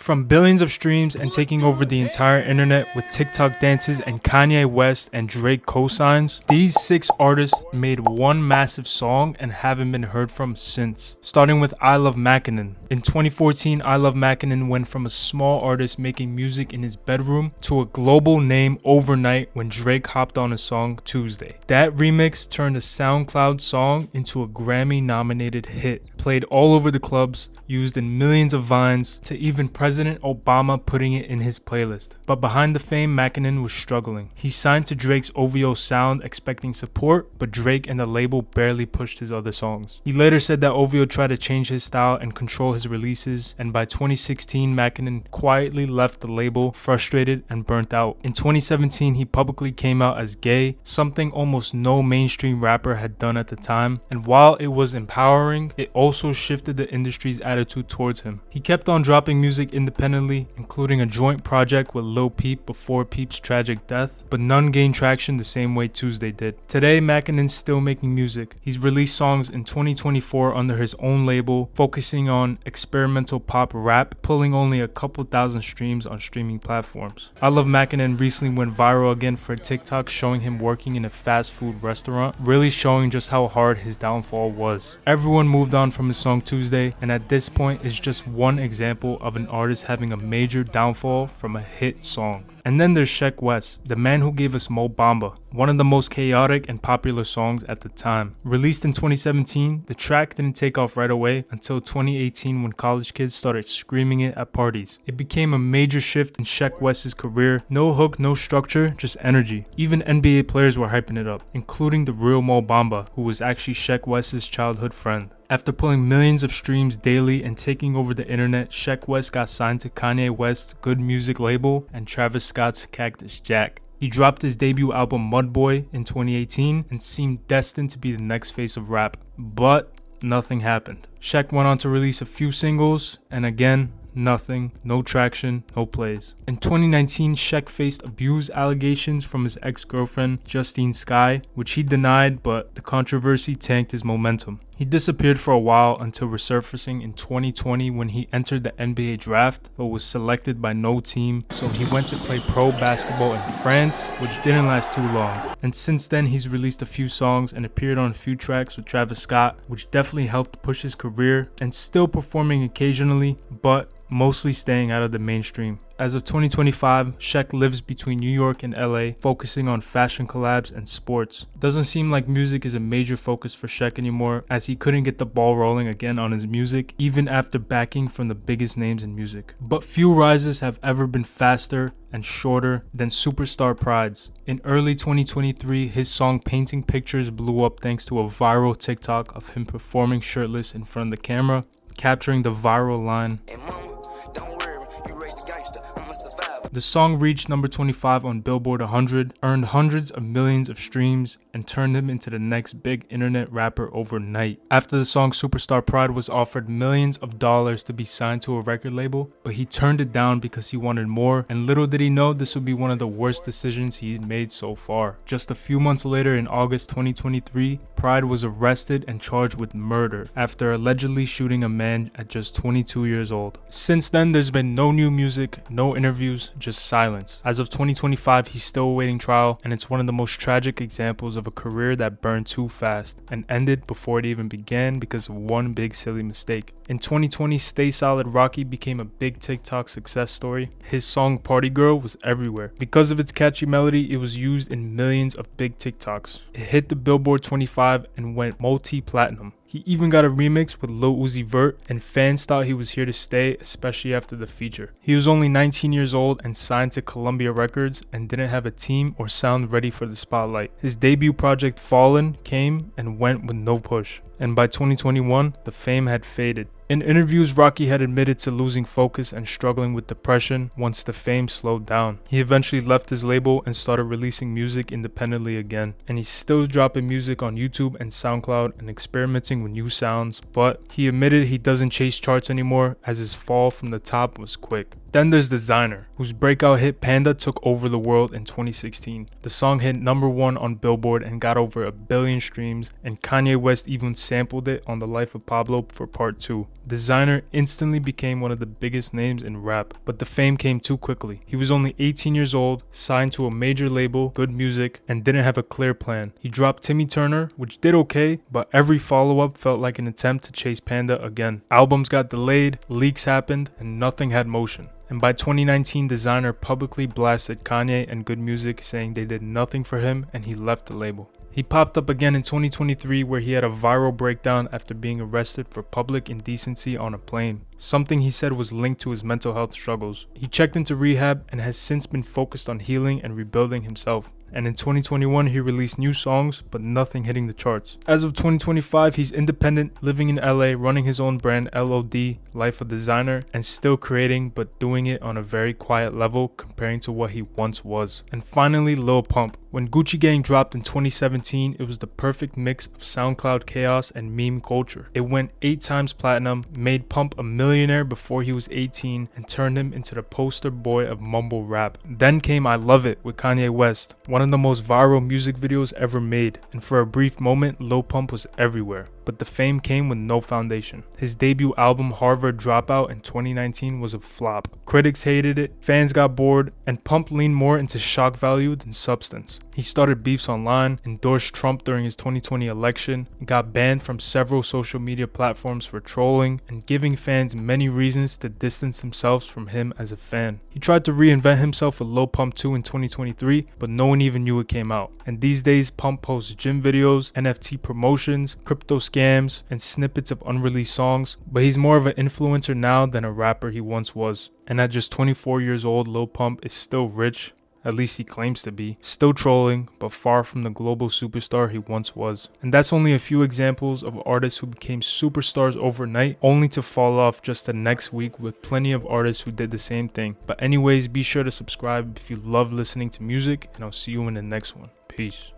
From billions of streams and taking over the entire internet with TikTok dances and Kanye West and Drake cosigns, these 6 artists made one massive song and haven't been heard from since. Starting with iLoveMakonnen. In 2014, iLoveMakonnen went from a small artist making music in his bedroom to a global name overnight when Drake hopped on his song Tuesday. That remix turned a SoundCloud song into a Grammy-nominated hit, played all over the clubs, used in millions of vines, to even President Obama putting it in his playlist. But behind the fame, Makonnen was struggling. He signed to Drake's OVO sound expecting support, but Drake and the label barely pushed his other songs. He later said that OVO tried to change his style and control his releases, and by 2016, Makonnen quietly left the label, frustrated and burnt out. In 2017, he publicly came out as gay, something almost no mainstream rapper had done at the time, and while it was empowering, it also shifted the industry's attitude towards him. He kept on dropping music independently, including a joint project with Lil Peep before Peep's tragic death, but none gained traction the same way Tuesday did. Today, Makonnen's still making music. He's released songs in 2024 under his own label, focusing on experimental pop rap, pulling only a couple thousand streams on streaming platforms. iLoveMakonnen recently went viral again for a TikTok showing him working in a fast food restaurant, really showing just how hard his downfall was. Everyone moved on from his song Tuesday, and at this point is just one example of an artist having a major downfall from a hit song. And then there's Sheck West, the man who gave us Bamba, one of the most chaotic and popular songs at the time. Released in 2017, the track didn't take off right away until 2018 when college kids started screaming it at parties. It became a major shift in Sheck West's career. No hook, no structure, just energy. Even NBA players were hyping it up, including the real Bamba, who was actually Sheck West's childhood friend. After pulling millions of streams daily and taking over the internet, Sheck West got signed to Kanye West's Good Music label and Travis Scott's Cactus Jack. He dropped his debut album Mudboy in 2018 and seemed destined to be the next face of rap, but nothing happened. Sheck went on to release a few singles, and again, nothing, no traction, no plays. In 2019, Sheck faced abuse allegations from his ex-girlfriend, Justine Skye, which he denied, but the controversy tanked his momentum. He disappeared for a while until resurfacing in 2020 when he entered the NBA draft, but was selected by no team, so he went to play pro basketball in France, which didn't last too long. And since then, he's released a few songs and appeared on a few tracks with Travis Scott, which definitely helped push his career, and still performing occasionally, but mostly staying out of the mainstream. As of 2025, Sheck lives between New York and LA, focusing on fashion collabs and sports. Doesn't seem like music is a major focus for Sheck anymore, as he couldn't get the ball rolling again on his music, even after backing from the biggest names in music. But few rises have ever been faster and shorter than Superstar Pride's. In early 2023, his song Painting Pictures blew up thanks to a viral TikTok of him performing shirtless in front of the camera, capturing the viral line, The song reached number 25 on Billboard 100, earned hundreds of millions of streams, and turned him into the next big internet rapper overnight. After the song, Superstar Pride was offered millions of dollars to be signed to a record label, but he turned it down because he wanted more, and little did he know this would be one of the worst decisions he'd made so far. Just a few months later, in August 2023, Pride was arrested and charged with murder after allegedly shooting a man at just 22 years old. Since then, there's been no new music, no interviews, just silence. As of 2025, he's still awaiting trial, and it's one of the most tragic examples of a career that burned too fast and ended before it even began because of one big silly mistake. In 2020, StaySolidRocky became a big TikTok success story. His song Party Girl was everywhere. Because of its catchy melody, it was used in millions of big TikToks. It hit the Billboard 25 and went multi-platinum. He even got a remix with Lil Uzi Vert, and fans thought he was here to stay, especially after the feature. He was only 19 years old and signed to Columbia Records and didn't have a team or sound ready for the spotlight. His debut project Fallen came and went with no push, and by 2021, the fame had faded. In interviews, Rocky had admitted to losing focus and struggling with depression once the fame slowed down. He eventually left his label and started releasing music independently again, and he's still dropping music on YouTube and SoundCloud and experimenting with new sounds, but he admitted he doesn't chase charts anymore as his fall from the top was quick. Then there's Desiigner, whose breakout hit Panda took over the world in 2016. The song hit number 1 on Billboard and got over 1 billion streams, and Kanye West even sampled it on The Life of Pablo for part 2. Desiigner instantly became one of the biggest names in rap, but the fame came too quickly. He was only 18 years old, signed to a major label, Good Music, and didn't have a clear plan. He dropped Timmy Turner, which did okay, but every follow-up felt like an attempt to chase Panda again. Albums got delayed, leaks happened, and nothing had motion. And by 2019, Desiigner publicly blasted Kanye and Good Music, saying they did nothing for him and he left the label. He popped up again in 2023 where he had a viral breakdown after being arrested for public indecency on a plane, something he said was linked to his mental health struggles. He checked into rehab and has since been focused on healing and rebuilding himself. And in 2021, he released new songs, but nothing hitting the charts. As of 2025, he's independent, living in LA, running his own brand, LOD, Life of Desiigner, and still creating, but doing it on a very quiet level comparing to what he once was. And finally, Lil Pump. When Gucci Gang dropped in 2017, it was the perfect mix of SoundCloud chaos and meme culture. It went 8 times platinum, made Pump a millionaire before he was 18, and turned him into the poster boy of mumble rap. Then came I Love It with Kanye West, one of the most viral music videos ever made, and for a brief moment, Lil Pump was everywhere. But the fame came with no foundation. His debut album Harvard Dropout in 2019 was a flop. Critics hated it, fans got bored, and Pump leaned more into shock value than substance. He started beefs online, endorsed Trump during his 2020 election, got banned from several social media platforms for trolling, and giving fans many reasons to distance themselves from him as a fan. He tried to reinvent himself with Lil Pump 2 in 2023, but no one even knew it came out. And these days, Pump posts gym videos, NFT promotions, crypto scams, and snippets of unreleased songs, but he's more of an influencer now than a rapper he once was. And at just 24 years old, Lil Pump is still rich, at least he claims to be, still trolling, but far from the global superstar he once was. And that's only a few examples of artists who became superstars overnight, only to fall off just the next week, with plenty of artists who did the same thing. But anyways, be sure to subscribe if you love listening to music, and I'll see you in the next one. Peace.